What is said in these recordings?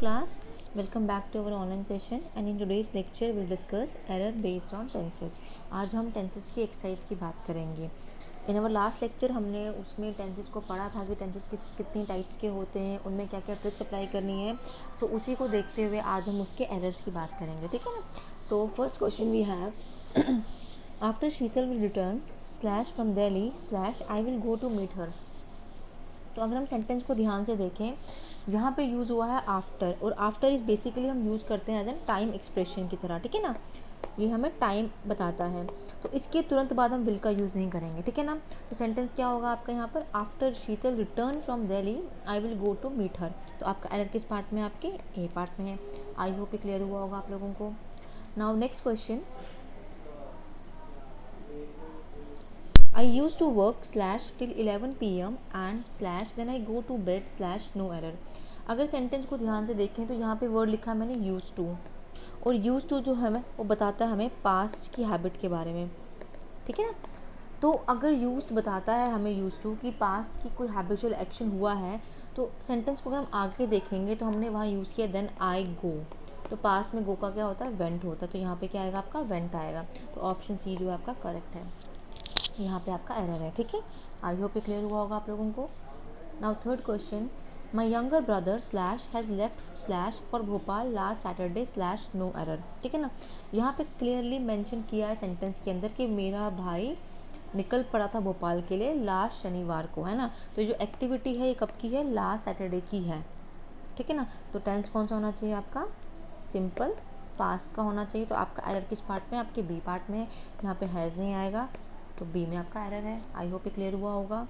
class, welcome back to our online session and in today's lecture we'll discuss error based on tenses. आज हम tenses की exercise की बात करेंगे. इन our last lecture हमने उसमें टेंसेस को पढ़ा था कि टेंसेस कितनी टाइप्स के होते हैं, उनमें क्या क्या ट्रिक्स अप्लाई करनी है. सो उसी को देखते हुए आज हम उसके एरर्स की बात करेंगे, ठीक है ना. So first question we have, after Sheetal will return slash from Delhi slash I will go to meet her. तो अगर हम सेंटेंस को ध्यान से देखें, यहाँ पे यूज़ हुआ है आफ्टर, और आफ्टर इज़ बेसिकली हम यूज़ करते हैं एज एन टाइम एक्सप्रेशन की तरह, ठीक है ना. ये हमें टाइम बताता है, तो इसके तुरंत बाद हम विल का यूज़ नहीं करेंगे, ठीक है ना. तो सेंटेंस क्या होगा आपका यहाँ पर, after Sheetal return from Delhi I will go to meet her. तो आपका एरर किस पार्ट में, आपके ए पार्ट में है. आई होप ये क्लियर हुआ होगा आप लोगों को. Now next question, I used to work slash till 11 pm and slash then I go to bed slash no error. अगर सेंटेंस को ध्यान से देखें तो यहाँ पे वर्ड लिखा है मैंने यूज टू, और यूज टू जो है वो बताता है हमें पास्ट की हैबिट के बारे में, ठीक है ना. तो अगर यूज बताता है हमें यूज टू कि पास्ट की कोई हैबिचुअल एक्शन हुआ है, तो सेंटेंस को अगर हम आगे देखेंगे तो हमने वहाँ यूज़ किया देन आई गो. तो पास्ट में गो का क्या होता है, वेंट होता है. तो यहाँ पे क्या आएगा आपका, वेंट आएगा. तो ऑप्शन सी जो है आपका करेक्ट है. यहाँ पे आपका एरर है, ठीक है. आई होप ये क्लियर हुआ होगा आप लोगों को. Now third question, my younger brother slash has left slash for Bhopal last Saturday slash no error, ठीक है ना. यहाँ पे क्लियरली मेंशन किया है सेंटेंस के अंदर कि मेरा भाई निकल पड़ा था भोपाल के लिए लास्ट शनिवार को, है ना. तो जो एक्टिविटी है ये कब की है, लास्ट सैटरडे की है, ठीक है ना. तो टेंस कौन सा होना चाहिए आपका, सिंपल पास्ट का होना चाहिए. तो आपका एरर किस पार्ट में, आपके बी पार्ट में है. यहाँ पे हैज़ नहीं आएगा, तो बी में आपका एरर है. आई होप ये क्लियर हुआ होगा.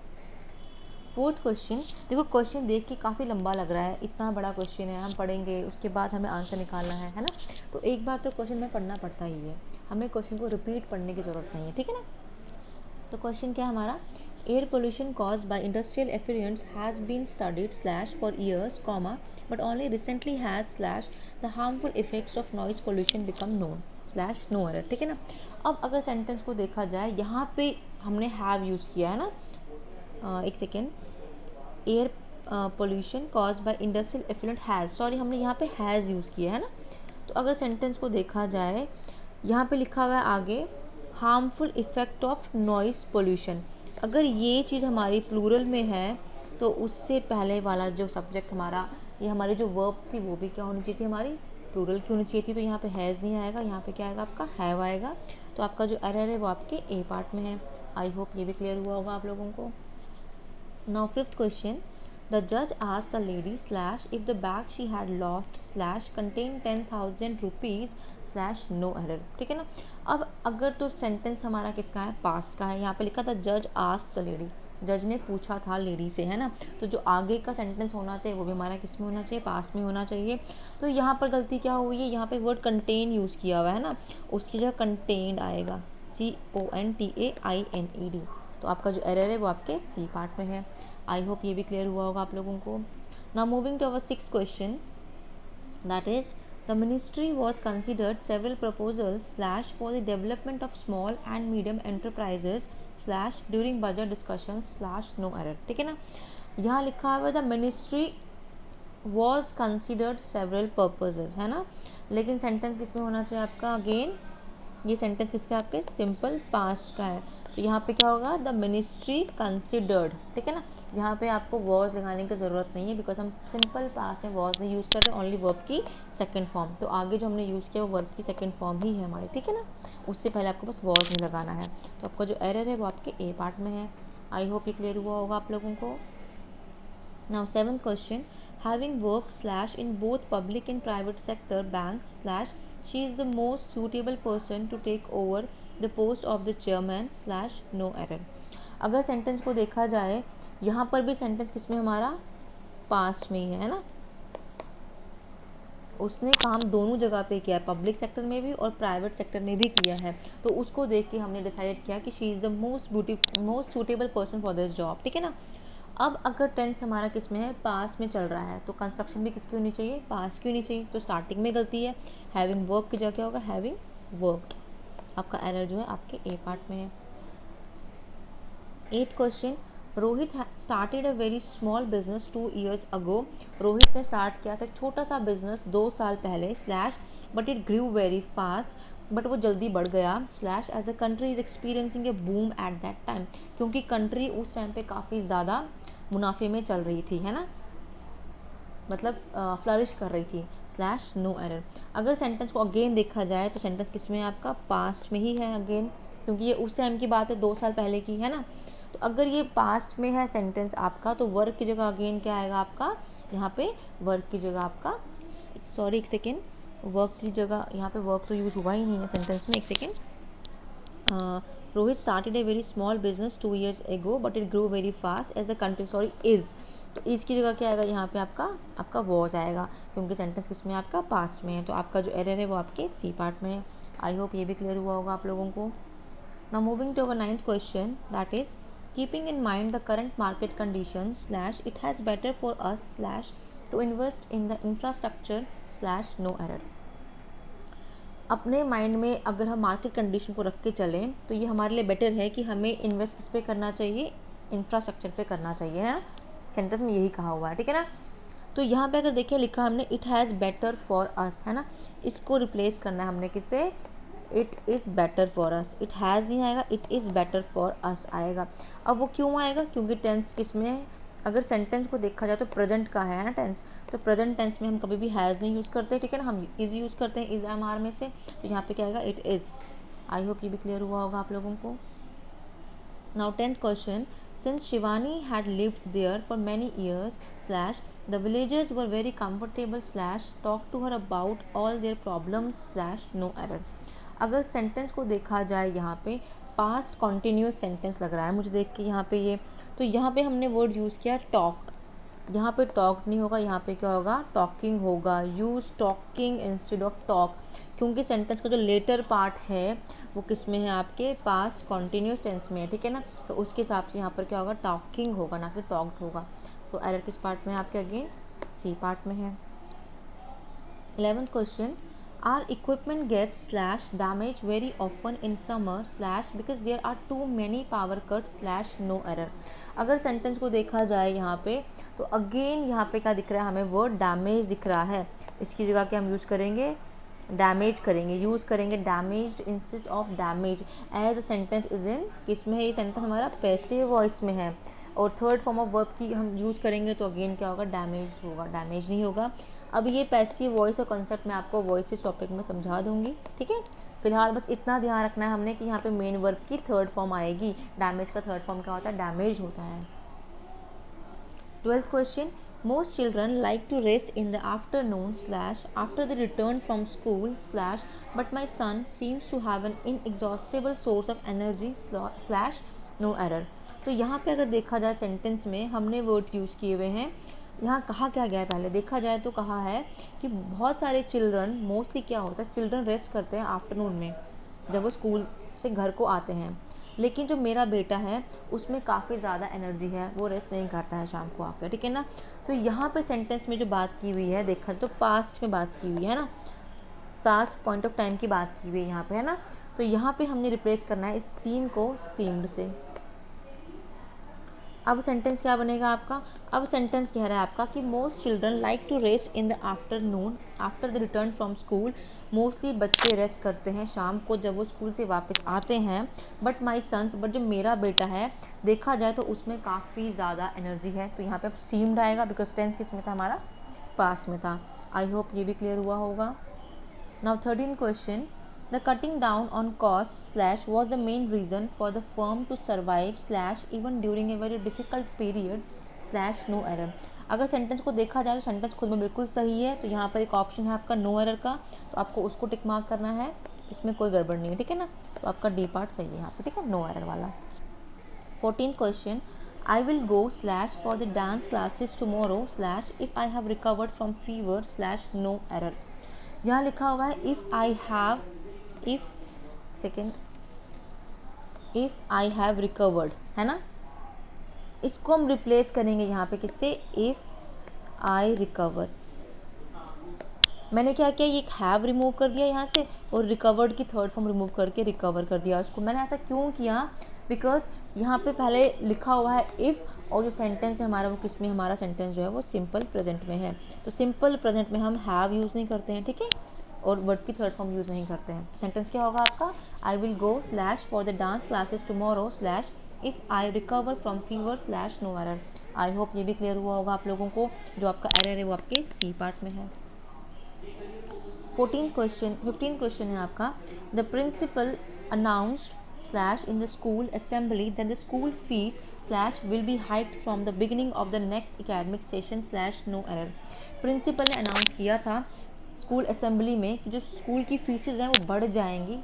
फोर्थ क्वेश्चन, देखो क्वेश्चन देख के काफ़ी लंबा लग रहा है, इतना बड़ा क्वेश्चन है, हम पढ़ेंगे उसके बाद हमें आंसर निकालना है ना. तो एक बार तो क्वेश्चन में पढ़ना पड़ता ही है, हमें क्वेश्चन को रिपीट पढ़ने की ज़रूरत नहीं है, ठीक है ना. तो क्वेश्चन क्या है हमारा, air pollution caused by industrial effluents has been studied slash for years comma but only recently has slash the harmful effects of noise pollution become known slash no error, ठीक है ना. अब अगर सेंटेंस को देखा जाए, यहाँ पे हमने हैव यूज़ किया है ना. एक second, air pollution caused by industrial effluent has, sorry हमने यहाँ पे हैज़ यूज़ किया है ना. तो अगर सेंटेंस को देखा जाए, यहाँ पे लिखा हुआ है आगे harmful effect of noise pollution. अगर ये चीज़ हमारी प्लूरल में है तो उससे पहले वाला जो सब्जेक्ट हमारा, ये हमारी जो वर्ब थी वो भी क्या होनी चाहिए थी, हमारी प्लूरल की होनी चाहिए थी. तो यहाँ पे हैज़ नहीं आएगा, यहाँ पे क्या आएगा आपका हैव आएगा. तो आपका जो एरर है वो आपके ए पार्ट में है. आई होप ये भी क्लियर हुआ होगा आप लोगों को. नाउ फिफ्थ क्वेश्चन, द जज asked the lady slash if the bag she had lost slash contain 10,000 rupees slash no error, ठीक है ना. अब अगर तो सेंटेंस हमारा किसका है, पास्ट का है. यहाँ पे लिखा था जज आस्क्ड द लेडी, जज ने पूछा था लेडी से, है ना. तो जो आगे का सेंटेंस होना चाहिए वो भी हमारा किस में होना चाहिए, पास्ट में होना चाहिए. तो यहाँ पर गलती क्या हुई है, यहाँ पे वर्ड कंटेन यूज़ किया हुआ है ना, उसकी जगह कंटेन्ड आएगा, CONTAINED. तो आपका जो एरर है वो आपके सी पार्ट में है. आई होप ये भी क्लियर हुआ होगा आप लोगों को. Now moving to our sixth question, that is the ministry was considered several proposals slash for the development of small and medium enterprises slash during budget discussions slash no error, ठीक है ना. यहाँ लिखा हुआ the ministry was considered several purposes, है ना. लेकिन sentence किस में होना चाहिए आपका, अगेन ये सेंटेंस किसका, आपके सिंपल पास्ट का है. तो यहाँ पे क्या होगा, द मिनिस्ट्री कंसिडर्ड, ठीक है ना. यहाँ पे आपको वॉज लगाने की ज़रूरत नहीं है, बिकॉज हम सिंपल पास्ट में वॉज नहीं यूज़ कर रहे, ओनली वर्ब की सेकंड फॉर्म. तो आगे जो हमने यूज़ किया वो वर्ब की सेकंड फॉर्म ही है हमारी, ठीक है ना. उससे पहले आपको बस वॉज नहीं लगाना है. तो आपका जो एरर है वो आपके ए पार्ट में है. आई होप ये क्लियर हुआ होगा आप लोगों को. Now seventh question, having work slash in both public and private sector bank slash she is the most suitable person to take over the post of the chairman slash no error. अगर sentence को देखा जाए, यहाँ पर भी sentence किसमें हमारा, past में ही है ना. उसने काम दोनों जगह पे किया है, पब्लिक सेक्टर में भी और प्राइवेट सेक्टर में भी किया है. तो उसको देख के हमने डिसाइड किया कि she is the most suitable person for this job, ठीक है ना. अब अगर टेंस हमारा किस में है, पास में चल रहा है, तो कंस्ट्रक्शन भी किसकी होनी चाहिए, पास की होनी चाहिए. तो स्टार्टिंग में गलती है, हैविंग वर्क की जगह क्या होगा, हैविंग वर्कड. आपका एरर जो है आपके ए पार्ट में है. Eight question, Rohit started a very small business 2 years ago। Rohit ने स्टार्ट किया था एक छोटा सा बिजनेस 2 साल पहले slash but it grew very fast, but वो जल्दी बढ़ गया slash as a country is experiencing a boom at that time, क्योंकि कंट्री उस टाइम पे काफ़ी ज़्यादा मुनाफे में चल रही थी, है ना, मतलब फ्लरिश कर रही थी स्लैश नो एरर। अगर सेंटेंस को अगेन देखा जाए तो सेंटेंस किस में है आपका, पास्ट में ही है अगेन, क्योंकि ये उस टाइम की बात है 2 साल पहले की, है ना। तो अगर ये पास्ट में है सेंटेंस आपका तो वर्क की जगह अगेन क्या आएगा आपका, यहाँ पे वर्क की जगह आपका, सॉरी एक सेकेंड, वर्क की जगह यहाँ पे वर्क तो यूज़ हुआ ही नहीं है सेंटेंस में, एक second. Rohit started a very small business 2 years ago but it grow very fast as the country, sorry is, तो इज़ की जगह क्या आएगा यहाँ पे आपका वॉज आएगा, क्योंकि सेंटेंस किस में आपका पास्ट में है, तो आपका जो एरर है वो आपके सी पार्ट में है। आई होप ये भी क्लियर हुआ होगा आप लोगों को। Now moving to our 9th question, that is keeping in mind the current market condition slash it has better for us slash to invest in the infrastructure slash no error. अपने mind में अगर हम market condition को रख के चलें तो ये हमारे लिए बेटर है कि हमें इन्वेस्ट किस पे करना चाहिए, इंफ्रास्ट्रक्चर पे करना चाहिए, है ना, सेंटेंस में यही कहा हुआ है, ठीक है ना। तो यहाँ पे अगर देखिए लिखा हमने इट हैज़ बेटर फॉर अस, है ना, इसको रिप्लेस करना है हमने किससे, it is better for us, it has नहीं आएगा, इट इज़ बेटर फॉर अस आएगा। अब वो क्यों आएगा, क्योंकि टेंस किस में है, अगर सेंटेंस को देखा जाए तो प्रेजेंट का है ना टेंस, तो प्रेजेंट टेंस में हम कभी भी हैज़ नहीं यूज़ करते, ठीक है ना, हम इज़ यूज़ करते हैं इज़ एम आर में से, तो यहाँ पे क्या आएगा, इट इज़। आई होप ये भी क्लियर हुआ होगा आप लोगों को। Now 10th question, since Shivani had lived there for many years slash the villagers were very comfortable slash talk to her about all their problems slash no error. अगर sentence को देखा जाए यहाँ पे पास्ट कॉन्टिन्यूस सेंटेंस लग रहा है मुझे देख के यहाँ पे ये, तो यहाँ पे हमने वर्ड यूज़ किया टॉक, यहाँ पे टॉक नहीं होगा, यहाँ पे क्या होगा, टॉकिंग होगा, use talking instead of talk, क्योंकि सेंटेंस का जो लेटर पार्ट है वो किस में है, आपके पास्ट कॉन्टिन्यूस टेंस में है, ठीक है ना, तो उसके हिसाब से यहाँ पर क्या होगा, टॉकिंग होगा ना कि टॉक्ड होगा। तो एरर किस पार्ट में है आपके, अगेन सी पार्ट में है। 11th question, our equipment gets slash damaged very often in summer slash because there are too many power cuts slash no error। अगर सेंटेंस को देखा जाए यहाँ पे तो अगेन यहाँ पे क्या दिख रहा है हमें, वर्ड डैमेज दिख रहा है, इसकी जगह क्या हम यूज़ करेंगे, डैमेज करेंगे, यूज़ करेंगे damage instead of damage as a sentence is in, किसमें है ये सेंटेंस हमारा, पैसिव वॉइस में है, और थर्ड फॉर्म ऑफ वर्ब की हम यूज़ करेंगे तो अगेन क्या होगा, डैमेज होगा, डैमेज नहीं होगा। अब ये पैसिव वॉइस और कंसेप्ट मैं आपको वॉइसेस टॉपिक में समझा दूंगी, ठीक है। फिलहाल बस इतना ध्यान रखना है हमने कि यहाँ पे मेन वर्ब की थर्ड फॉर्म आएगी, डैमेज का थर्ड फॉर्म क्या होता है, डैमेज होता है। 12th question, most children like to rest in the afternoon slash after they return from school slash but my son seems to have an inexhaustible source of energy slash no error। तो यहाँ पे अगर देखा जाए sentence में हमने word use किए हुए हैं, यहाँ कहा क्या गया है, पहले देखा जाए तो कहा है कि बहुत सारे चिल्ड्रन, मोस्टली क्या होता है, चिल्ड्रन रेस्ट करते हैं आफ्टरनून में जब वो स्कूल से घर को आते हैं, लेकिन जो मेरा बेटा है उसमें काफ़ी ज़्यादा एनर्जी है, वो रेस्ट नहीं करता है शाम को आकर, ठीक है ना। तो यहाँ पे सेंटेंस में जो बात की हुई है देखा तो पास्ट में बात की हुई है ना, पास्ट पॉइंट ऑफ टाइम की बात की हुई है यहाँ पे, है ना। तो यहाँ पे हमने रिप्लेस करना है इस सीम को सीम्ड से। अब सेंटेंस क्या बनेगा आपका, अब सेंटेंस कह रहा है आपका कि most children like to rest in the afternoon after the return from school, mostly बच्चे रेस्ट करते हैं शाम को जब वो स्कूल से वापस आते हैं, बट माई सन्स, बट जो मेरा बेटा है देखा जाए तो उसमें काफ़ी ज़्यादा एनर्जी है, तो यहाँ पे अब सीम्ड आएगा बिकॉज टेंस किस में था हमारा, पास्ट में था। आई होप ये भी क्लियर हुआ होगा। Now 13th question, the cutting down on costs slash was the main reason for the firm to survive slash even during a very difficult period slash no error। अगर sentence को देखा जाए तो sentence खुद में बिल्कुल सही है, तो यहाँ पर एक ऑप्शन है आपका नो एरर का, तो आपको उसको टिक मार्क करना है, इसमें कोई गड़बड़ नहीं है, ठीक है ना, तो आपका डी पार्ट सही है यहाँ पे, ठीक है, नो एरर वाला। 14th question, I will go slash for the dance classes tomorrow slash if I have recovered from fever slash no error। यहाँ लिखा हुआ है if I have, if second, if I have recovered, है ना, इसको हम replace करेंगे यहाँ पे किससे, if I recover। मैंने क्या किया, ये हैव रिमूव कर दिया यहाँ से और रिकवर्ड की थर्ड फॉर्म रिमूव करके रिकवर कर दिया उसको। मैंने ऐसा क्यों किया, बिकॉज यहाँ पे पहले लिखा हुआ है इफ़, और जो सेंटेंस है हमारा वो किस में, हमारा सेंटेंस जो है वो सिंपल प्रेजेंट में है। तो सिंपल प्रेजेंट में हम हैव यूज़ नहीं करते हैं, ठीक है, और वर्ड की थर्ड फॉर्म यूज़ नहीं करते हैं। सेंटेंस क्या होगा आपका, I will go slash for the dance classes tomorrow slash if I recover from fever slash no error. I hope ये भी क्लियर हुआ होगा आप लोगों को। जो आपका एरर है वो आपके सी पार्ट में है। 15 क्वेश्चन है आपका, the principal announced slash in the school assembly that the school fees slash will be hiked from the beginning of the next academic session slash no error. Principal ने announce किया था school assembly में कि जो school की faeces हैं वो बढ़ जाएंगी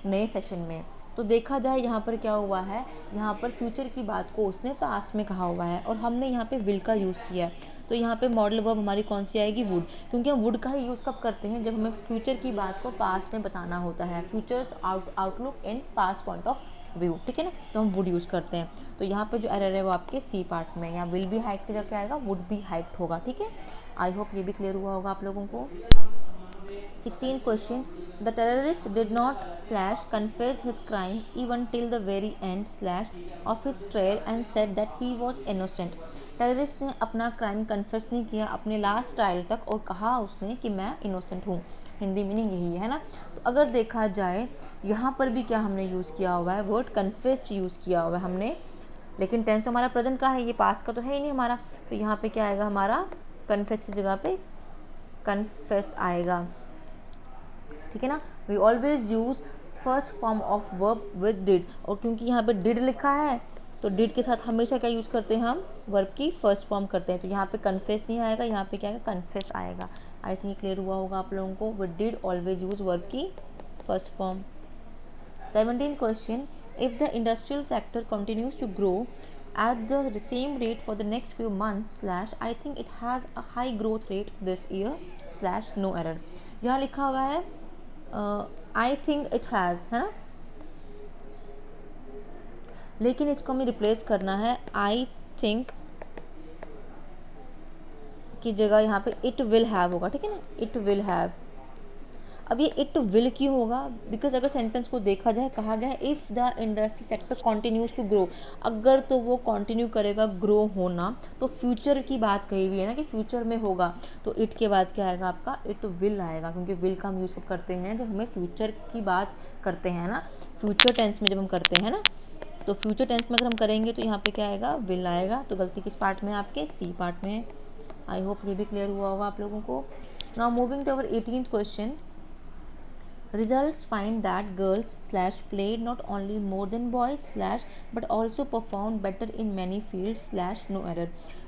नए सेशन में। तो देखा जाए यहाँ पर क्या हुआ है, यहाँ पर फ्यूचर की बात को उसने पास्ट में कहा हुआ है और हमने यहाँ पे विल का यूज़ किया है। तो यहाँ पे मॉडल वर्ब हमारी कौन सी आएगी, वुड, क्योंकि हम वुड का ही यूज़ कब करते हैं, जब हमें फ्यूचर की बात को पास्ट में बताना होता है, futures outlook in past point of view, ठीक है ना, तो हम वुड यूज़ करते हैं। तो यहाँ पे जो एरर है वो आपके सी पार्ट में, यहाँ विल बी हाइक्ड की जगह आएगा वुड बी हाइक्ड होगा, ठीक है। आई होप ये भी क्लियर हुआ होगा आप लोगों को। 16 question, the terrorist did not slash confess his crime even till the very end slash of his trial and said that he was innocent। Terrorist ने अपना क्राइम कन्फेस नहीं किया अपने लास्ट ट्रायल तक और कहा उसने कि मैं इनोसेंट हूँ। हिंदी मीनिंग यही है ना। तो अगर देखा जाए यहाँ पर भी क्या हमने यूज़ किया हुआ है, वर्ड कन्फेस्ड यूज़ किया हुआ है हमने, लेकिन टेंस तो हमारा प्रेजेंट का है, ये पास्ट का तो है ही नहीं हमारा। तो यहाँ पे क्या आएगा, हमारा कन्फेस की जगह पे कन्फेस आएगा, ठीक है ना। We always use first form of verb with did, और क्योंकि यहाँ पे डिड लिखा है तो डिड के साथ हमेशा क्या यूज़ करते हैं, हम वर्ब की फर्स्ट फॉर्म करते हैं। तो यहाँ पे कन्फेस नहीं आएगा, यहाँ पे क्या आएगा, कन्फेस आएगा। आई थिंक क्लियर हुआ होगा आप लोगों को। With did always use verb की first form. 17 question, if the industrial sector continues to grow at the same rate for the next few months slash I think it has a high growth rate this year slash no error। यहाँ लिखा हुआ है I think it has, है ना, लेकिन इसको हमें replace करना है आई थिंक की जगह यहाँ पे इट विल हैव होगा, ठीक है ना, इट विल हैव। अब ये इट विल क्यों होगा, बिकॉज अगर सेंटेंस को देखा जाए, कहा जाए if the industry sector continues to grow, अगर तो वो कॉन्टिन्यू करेगा ग्रो होना, तो फ्यूचर की बात कही हुई है ना कि फ्यूचर में होगा, तो इट के बाद क्या आएगा आपका, इट विल आएगा, क्योंकि विल का हम यूज़ करते हैं जब हमें फ्यूचर की बात करते हैं ना, फ्यूचर टेंस में जब हम करते हैं ना, तो फ्यूचर टेंस में अगर हम करेंगे तो यहाँ पे क्या आएगा, विल आएगा। तो गलती किस पार्ट में है आपके, सी पार्ट में है। आई होप ये भी क्लियर हुआ होगा आप लोगों को। Now moving to our 18th question, results find that girls slash played not only more than boys slash but also performed better in many fields slash no error।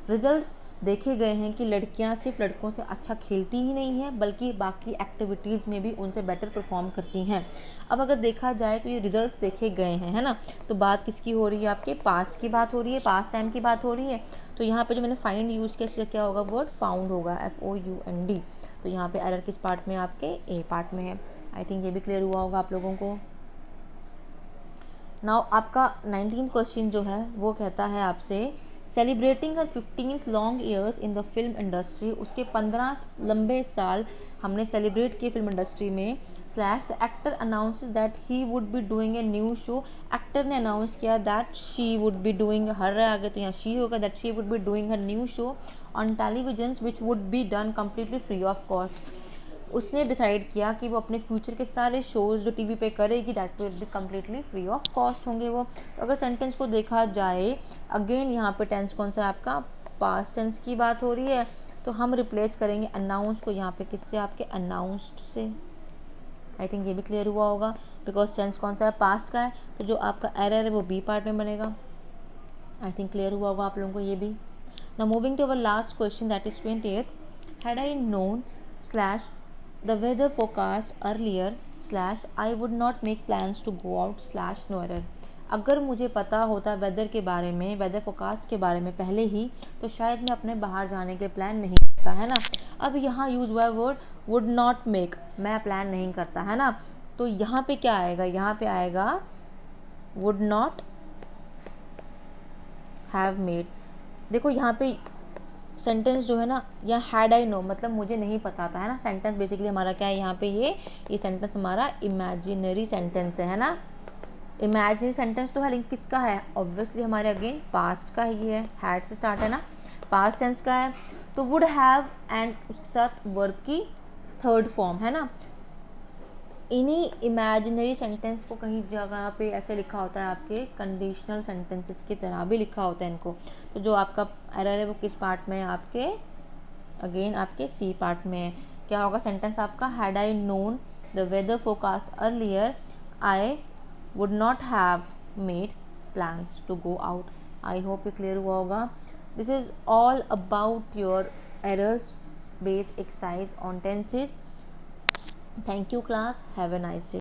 results देखे गए हैं कि लड़कियां सिर्फ लड़कों से अच्छा खेलती ही नहीं है बल्कि बाकी एक्टिविटीज़ में भी उनसे बेटर परफॉर्म करती हैं। अब अगर देखा जाए तो ये रिजल्ट्स देखे गए हैं, है ना, तो बात किसकी हो रही है, आपके पास्ट की बात हो रही है, पास्ट टाइम की बात हो रही है। तो यहाँ पे जो मैंने फाइंड यूज़ किया इससे क्या होगा, वर्ड फाउंड होगा, FOUND। तो यहाँ पे एरर किस पार्ट में, आपके ए पार्ट में है। आई थिंक ये भी क्लियर हुआ होगा आप लोगों को। नाउ आपका 19th क्वेश्चन जो है वो कहता है आपसे, celebrating her 15th long years in the film industry, उसके 15 लंबे साल हमने सेलिब्रेट किए फिल्म इंडस्ट्री में, slash the actor announces that he would be doing a new show, actor ने अनाउंस किया that she would be doing, her आगे तो यहाँ शी होगा, that she would be doing her new show on television which would be done completely free of cost. उसने decide किया कि वो अपने फ्यूचर के सारे शोज़ जो टीवी पे करेगी that will be completely free of cost होंगे वो। तो अगर सेंटेंस को देखा जाए, अगेन यहाँ पे टेंस कौन सा है आपका, पास्ट टेंस की बात हो रही है, तो हम रिप्लेस करेंगे अनाउंस को यहाँ पे किससे, आपके अनाउंस्ड से। आई थिंक ये भी क्लियर हुआ होगा, बिकॉज टेंस कौन सा है, पास्ट का है, तो जो आपका एरर है वो बी पार्ट में बनेगा। आई थिंक क्लियर हुआ होगा आप लोगों को ये भी। Now moving to our last question that is 28th, had I known slash the weather forecast earlier slash I would not make plans to go out slash no error। अगर मुझे पता होता वेदर के बारे में, वेदर फोरकास्ट के बारे में पहले ही, तो शायद मैं अपने बाहर जाने के प्लान नहीं करता, है ना। अब यहाँ यूज हुआ है वर्ड वुड नॉट मेक, मैं प्लान नहीं करता, है ना। तो यहाँ पे क्या आएगा, यहाँ पे आएगा वुड नॉट हैव मेड। देखो यहाँ पे सेंटेंस जो है ना, यहाँ हैड आई नो मतलब मुझे नहीं पता था, है ना। सेंटेंस बेसिकली हमारा क्या है यहाँ पे, ये सेंटेंस हमारा इमेजिनरी सेंटेंस है ना। इमेजिनरी सेंटेंस तो है लेकिन किसका है, ऑब्वियसली हमारे अगेन पास्ट का ही है, हैड से स्टार्ट है ना, पास्ट टेंस का है, तो वुड हैव एंड उसके साथ वर्ब की थर्ड फॉर्म है ना। इन्हीं इमेजिनरी सेंटेंस को कहीं जगह पे ऐसे लिखा होता है आपके कंडीशनल सेंटेंसेस की तरह भी लिखा होता है इनको। तो जो आपका एरर है वो किस पार्ट में है आपके, अगेन आपके सी पार्ट में है। क्या होगा सेंटेंस आपका, had I known the weather forecast earlier I would not have made plans to go out. I hope ये क्लियर हुआ होगा। This is all about your errors based exercise on tenses. Thank you class. Have a nice day.